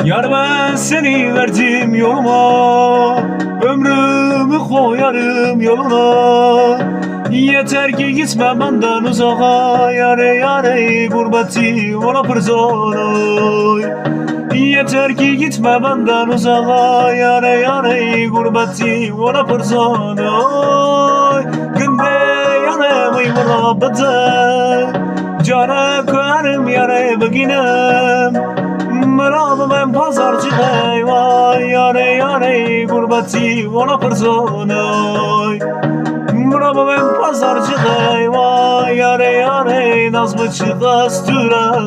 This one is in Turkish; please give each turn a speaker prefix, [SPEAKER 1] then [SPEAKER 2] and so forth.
[SPEAKER 1] Yar ben seni verdim yoluma, ömrümü koyarım yoluna. Yeter ki gitme benden uzağa, yare yare gurbeti ola pırzonoy. Yeter ki gitme benden uzağa, yare yare gurbeti ola pırzonoy. Günde yanımı murabede, cana koyarım yare beginem. Merhaba ben pazarcı vay yare yare gurbeti ola pırzonoy. Merhaba ben pazarcı vay yare yare nazmı çıkastıray.